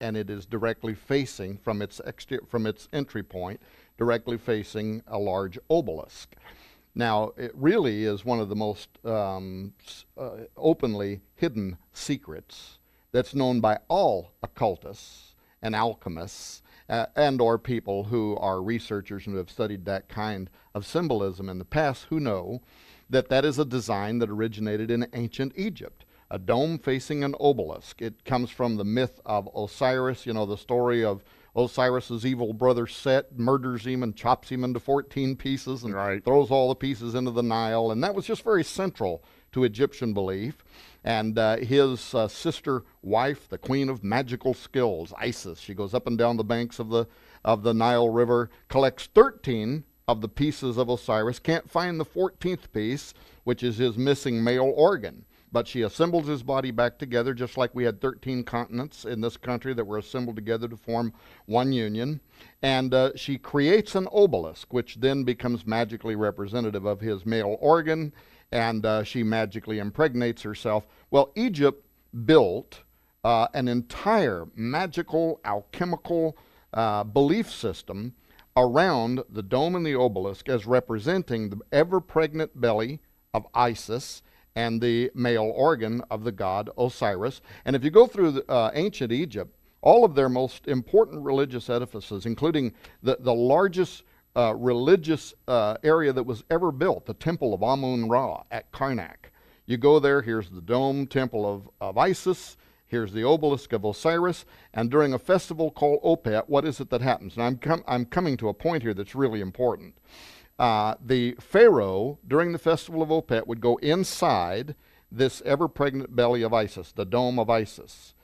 and it is directly facing, from its entry point, directly facing a large obelisk. Now, it really is one of the most openly hidden secrets that's known by all occultists and alchemists and or people who are researchers and who have studied that kind of symbolism in the past, who know that that is a design that originated in ancient Egypt. A dome facing an obelisk. It comes from the myth of Osiris, the story of Osiris's evil brother Set murders him and chops him into 14 pieces and throws all the pieces into the Nile. And that was just very central to Egyptian belief. And his sister wife, the queen of magical skills, Isis, she goes up and down the banks of the Nile River, collects 13 of the pieces of Osiris, can't find the 14th piece, which is his missing male organ. But she assembles his body back together, just like we had 13 continents in this country that were assembled together to form one union. And she creates an obelisk, which then becomes magically representative of his male organ, and she magically impregnates herself. Well, Egypt built an entire magical, alchemical belief system around the dome and the obelisk as representing the ever-pregnant belly of Isis and the male organ of the god Osiris. And if you go through ancient Egypt, all of their most important religious edifices, including the largest religious area that was ever built, the temple of Amun-Ra at Karnak. You go there, here's the dome temple of Isis, here's the obelisk of Osiris, and during a festival called Opet, what is it that happens? And I'm coming to a point here that's really important. The pharaoh, during the festival of Opet, would go inside this ever-pregnant belly of Isis, the dome of Isis.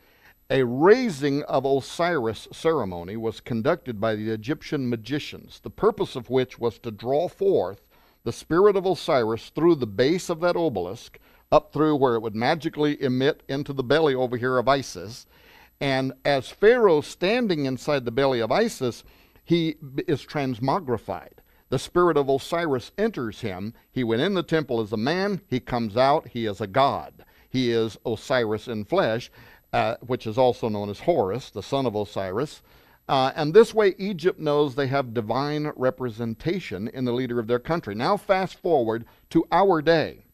A raising of Osiris ceremony was conducted by the Egyptian magicians, the purpose of which was to draw forth the spirit of Osiris through the base of that obelisk, up through where it would magically emit into the belly over here of Isis. And as Pharaoh standing inside the belly of Isis, he is transmogrified. The spirit of Osiris enters him. He went in the temple as a man. He comes out. He is a god. He is Osiris in flesh, which is also known as Horus, the son of Osiris. And this way, Egypt knows they have divine representation in the leader of their country. Now fast forward to our day.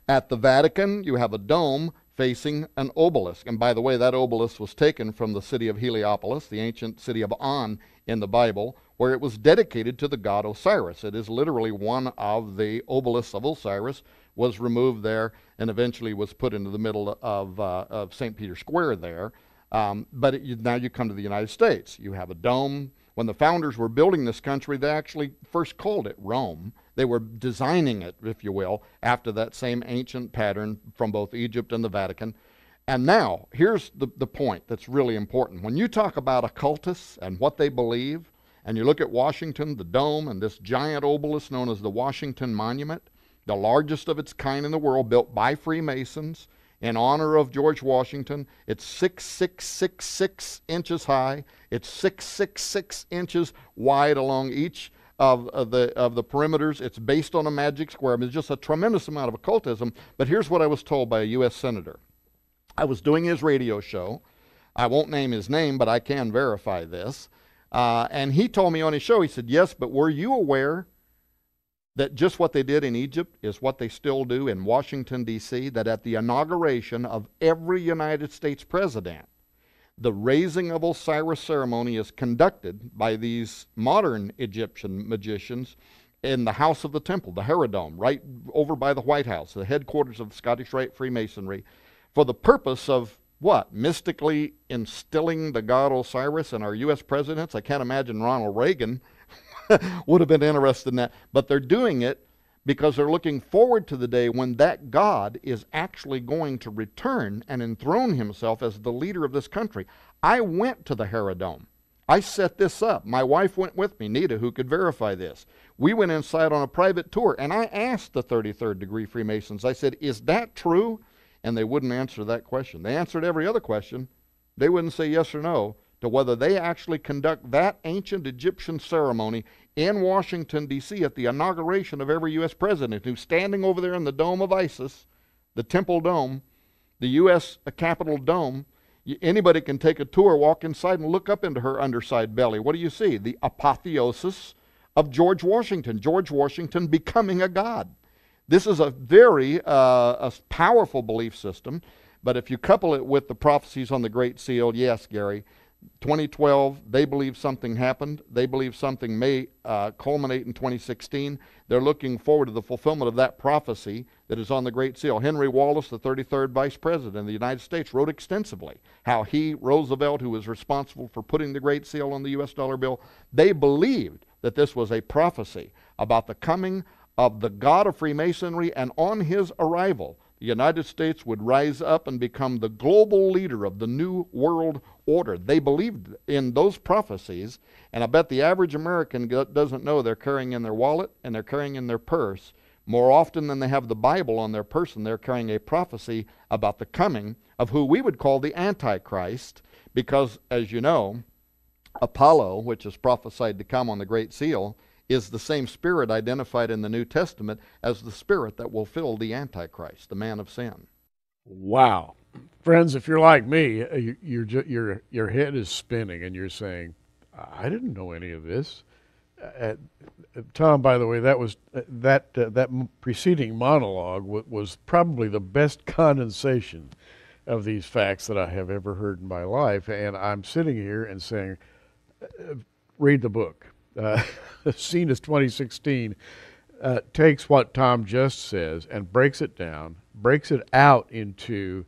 At the Vatican, you have a dome facing an obelisk. And by the way, that obelisk was taken from the city of Heliopolis, the ancient city of On in the Bible, where it was dedicated to the god Osiris. It is literally one of the obelisks of Osiris, was removed there, and eventually was put into the middle of St. Peter's Square there. But now you come to the United States. You have a dome. When the founders were building this country, they actually first called it Rome. They were designing it, if you will, after that same ancient pattern from both Egypt and the Vatican. And now, here's the point that's really important. When you talk about occultists and what they believe, and you look at Washington, the dome, and this giant obelisk known as the Washington Monument, the largest of its kind in the world, built by Freemasons in honor of George Washington. It's 6,666 inches high. It's 666 inches wide along each of the perimeters. It's based on a magic square. I mean, it's just a tremendous amount of occultism. But here's what I was told by a U.S. senator. I was doing his radio show. I won't name his name, but I can verify this. And he told me on his show, he said, yes, but were you aware that just what they did in Egypt is what they still do in Washington, D.C., that at the inauguration of every United States president, the raising of Osiris ceremony is conducted by these modern Egyptian magicians in the House of the Temple, the Herodome, right over by the White House, the headquarters of the Scottish Rite Freemasonry, for the purpose of what? Mystically instilling the god Osiris in our U.S. presidents? I can't imagine Ronald Reagan would have been interested in that. But they're doing it because they're looking forward to the day when that God is actually going to return and enthrone himself as the leader of this country. I went to the Herodome. I set this up. My wife went with me, Nita, who could verify this. We went inside on a private tour, and I asked the 33rd degree Freemasons, I said, is that true? And they wouldn't answer that question. They answered every other question. They wouldn't say yes or no to whether they actually conduct that ancient Egyptian ceremony in Washington, D.C. at the inauguration of every U.S. president who's standing over there in the dome of Isis, the Temple Dome, the U.S. Capitol Dome. Anybody can take a tour, walk inside, and look up into her underside belly. What do you see? The apotheosis of George Washington becoming a god. This is a very a powerful belief system, but if you couple it with the prophecies on the Great Seal, yes, Gary, 2012, they believe something happened. They believe something may culminate in 2016. They're looking forward to the fulfillment of that prophecy that is on the Great Seal. Henry Wallace, the 33rd Vice President of the United States, wrote extensively how he, Roosevelt, who was responsible for putting the Great Seal on the U.S. dollar bill, they believed that this was a prophecy about the coming of the God of Freemasonry, and on his arrival, the United States would rise up and become the global leader of the new world order. They believed in those prophecies, and I bet the average American doesn't know they're carrying in their wallet and they're carrying in their purse. More often than they have the Bible on their person, they're carrying a prophecy about the coming of who we would call the Antichrist, because, as you know, Apollo, which is prophesied to come on the Great Seal, is the same spirit identified in the New Testament as the spirit that will fill the Antichrist, the man of sin. Wow. Friends, if you're like me, your head is spinning and you're saying, I didn't know any of this. Tom, by the way, that preceding monologue was probably the best condensation of these facts that I have ever heard in my life. And I'm sitting here and saying, read the book. Seen as 2016 takes what Tom just says and breaks it down, breaks it out into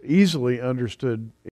easily understood